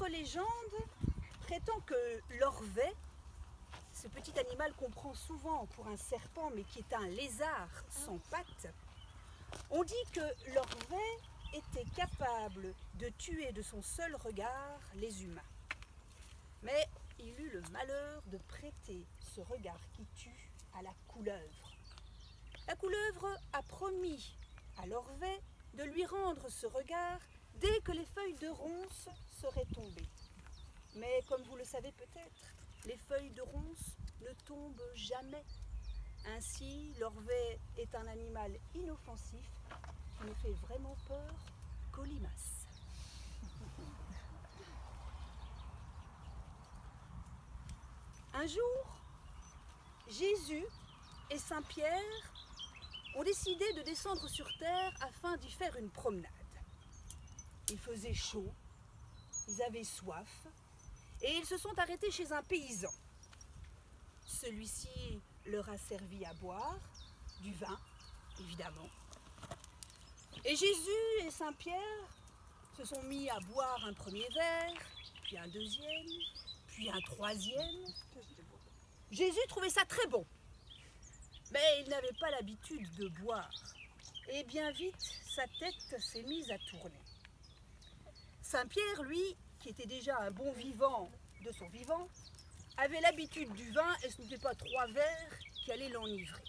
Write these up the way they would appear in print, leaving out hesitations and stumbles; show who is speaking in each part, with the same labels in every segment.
Speaker 1: autre légende prétend que l'orvet, ce petit animal qu'on prend souvent pour un serpent mais qui est un lézard sans pattes, on dit que l'orvet était capable de tuer de son seul regard les humains. Mais il eut le malheur de prêter ce regard qui tue à la couleuvre. La couleuvre a promis à l'orvet de lui rendre ce regard dès que les feuilles de ronce seraient tombées. Mais comme vous le savez peut-être, les feuilles de ronce ne tombent jamais. Ainsi, l'orvet est un animal inoffensif qui ne fait vraiment peur qu'aux limaces. Un jour, Jésus et Saint-Pierre ont décidé de descendre sur terre afin d'y faire une promenade. Il faisait chaud, ils avaient soif et ils se sont arrêtés chez un paysan. Celui-ci leur a servi à boire, du vin, évidemment. Et Jésus et Saint-Pierre se sont mis à boire un premier verre, puis un deuxième, puis un troisième. Jésus trouvait ça très bon, mais il n'avait pas l'habitude de boire. Et bien vite, sa tête s'est mise à tourner. Saint-Pierre, lui, qui était déjà un bon vivant de son vivant, avait l'habitude du vin et ce n'était pas 3 verres qui allaient l'enivrer.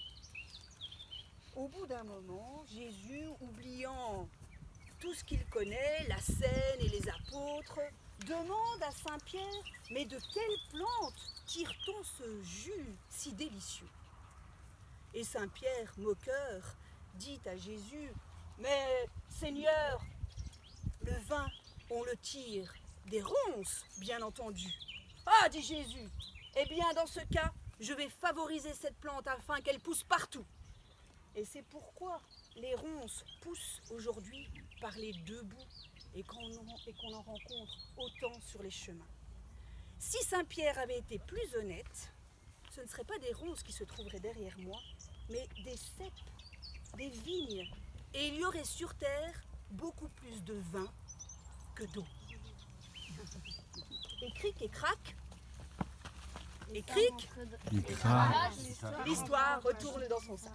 Speaker 1: Au bout d'un moment, Jésus, oubliant tout ce qu'il connaît, la scène et les apôtres, demande à Saint-Pierre « Mais de quelle plante tire-t-on ce jus si délicieux ?» Et Saint-Pierre, moqueur, dit à Jésus « Mais Seigneur, le vin, on le tire des ronces, bien entendu. » « Ah, dit Jésus, eh bien dans ce cas, je vais favoriser cette plante afin qu'elle pousse partout. » Et c'est pourquoi les ronces poussent aujourd'hui par les 2 bouts et qu'on en rencontre autant sur les chemins. Si Saint-Pierre avait été plus honnête, ce ne seraient pas des ronces qui se trouveraient derrière moi, mais des cèpes, des vignes. Et il y aurait sur terre beaucoup plus de vin que d'eau. Et cric et crac, et cric, l'histoire retourne dans son sac.